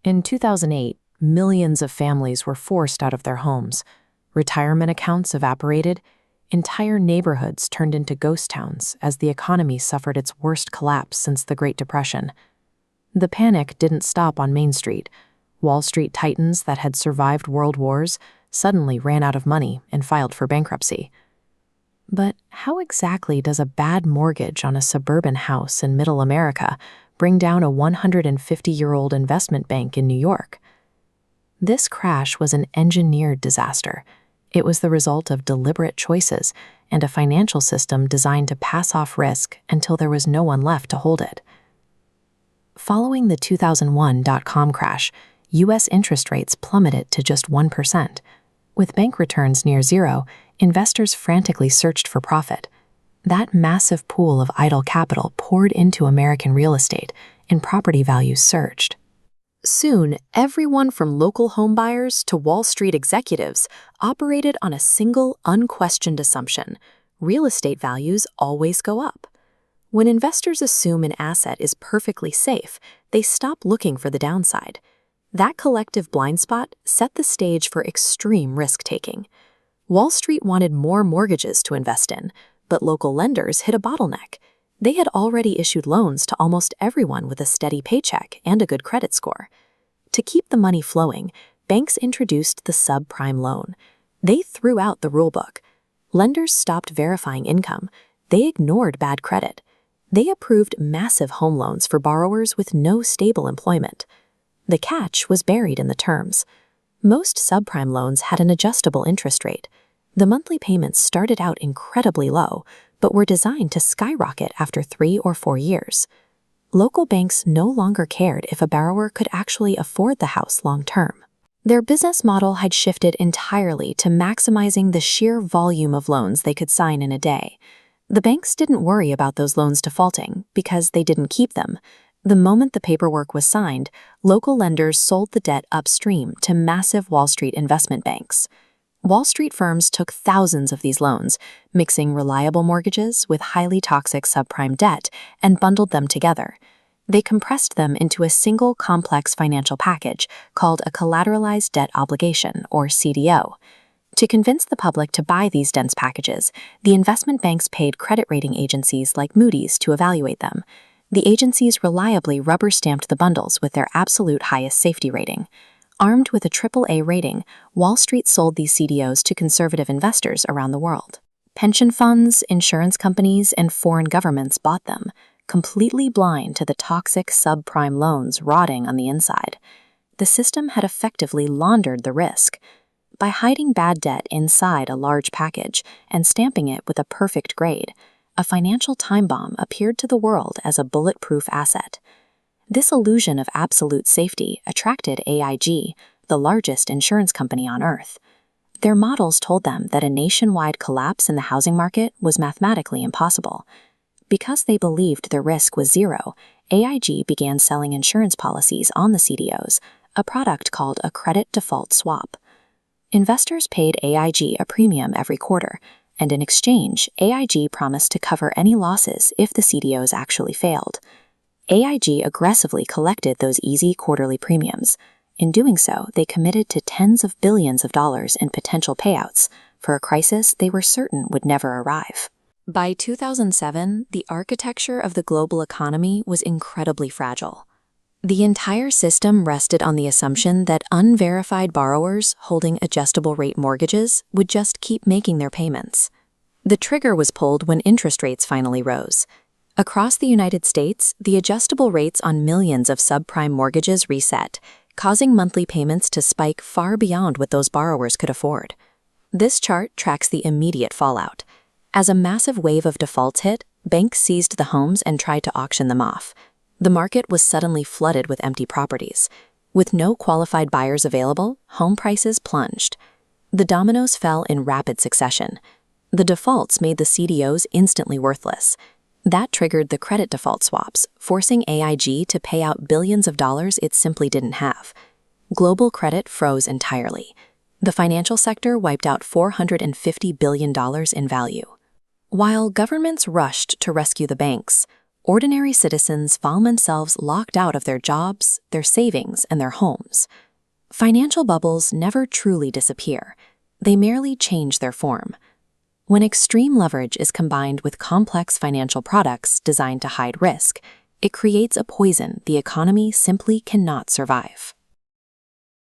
In 2008, millions of families were forced out of their homes. Retirement accounts evaporated. Entire neighborhoods turned into ghost towns as the economy suffered its worst collapse since the Great Depression. The panic didn't stop on Main Street. Wall Street titans that had survived world wars suddenly ran out of money and filed for bankruptcy. But how exactly does a bad mortgage on a suburban house in Middle America bring down a 150-year-old investment bank in New York? This crash was an engineered disaster. It was the result of deliberate choices and a financial system designed to pass off risk until there was no one left to hold it. Following the 2001 dot-com crash, U.S. interest rates plummeted to just 1%. With bank returns near zero, investors frantically searched for profit. That massive pool of idle capital poured into American real estate, and property values surged. Soon, everyone from local homebuyers to Wall Street executives operated on a single, unquestioned assumption: real estate values always go up. When investors assume an asset is perfectly safe, they stop looking for the downside. That collective blind spot set the stage for extreme risk-taking. Wall Street wanted more mortgages to invest in, but local lenders hit a bottleneck. They had already issued loans to almost everyone with a steady paycheck and a good credit score. To keep the money flowing, banks introduced the subprime loan. They threw out the rulebook. Lenders stopped verifying income. They ignored bad credit. They approved massive home loans for borrowers with no stable employment. The catch was buried in the terms. Most subprime loans had an adjustable interest rate. The monthly payments started out incredibly low, but were designed to skyrocket after 3 or 4 years. Local banks no longer cared if a borrower could actually afford the house long-term. Their business model had shifted entirely to maximizing the sheer volume of loans they could sign in a day. The banks didn't worry about those loans defaulting because they didn't keep them. The moment the paperwork was signed, local lenders sold the debt upstream to massive Wall Street investment banks. Wall Street firms took thousands of these loans, mixing reliable mortgages with highly toxic subprime debt, and bundled them together. They compressed them into a single complex financial package called a collateralized debt obligation, or CDO. To convince the public to buy these dense packages, the investment banks paid credit rating agencies like Moody's to evaluate them. The agencies reliably rubber-stamped the bundles with their absolute highest safety rating. Armed with a AAA rating, Wall Street sold these CDOs to conservative investors around the world. Pension funds, insurance companies, and foreign governments bought them, completely blind to the toxic subprime loans rotting on the inside. The system had effectively laundered the risk. By hiding bad debt inside a large package and stamping it with a perfect grade, a financial time bomb appeared to the world as a bulletproof asset. This illusion of absolute safety attracted AIG, the largest insurance company on Earth. Their models told them that a nationwide collapse in the housing market was mathematically impossible. Because they believed the risk was zero, AIG began selling insurance policies on the CDOs, a product called a credit default swap. Investors paid AIG a premium every quarter, and in exchange, AIG promised to cover any losses if the CDOs actually failed. AIG aggressively collected those easy quarterly premiums. In doing so, they committed to tens of billions of dollars in potential payouts for a crisis they were certain would never arrive. By 2007, the architecture of the global economy was incredibly fragile. The entire system rested on the assumption that unverified borrowers holding adjustable-rate mortgages would just keep making their payments. The trigger was pulled when interest rates finally rose. Across the United States, the adjustable rates on millions of subprime mortgages reset, causing monthly payments to spike far beyond what those borrowers could afford. This chart tracks the immediate fallout. As a massive wave of defaults hit, banks seized the homes and tried to auction them off. The market was suddenly flooded with empty properties. With no qualified buyers available, home prices plunged. The dominoes fell in rapid succession. The defaults made the CDOs instantly worthless. That triggered the credit default swaps, forcing AIG to pay out billions of dollars it simply didn't have. Global credit froze entirely. The financial sector wiped out $450 billion in value. While governments rushed to rescue the banks, ordinary citizens found themselves locked out of their jobs, their savings, and their homes. Financial bubbles never truly disappear. They merely change their form. When extreme leverage is combined with complex financial products designed to hide risk, it creates a poison the economy simply cannot survive.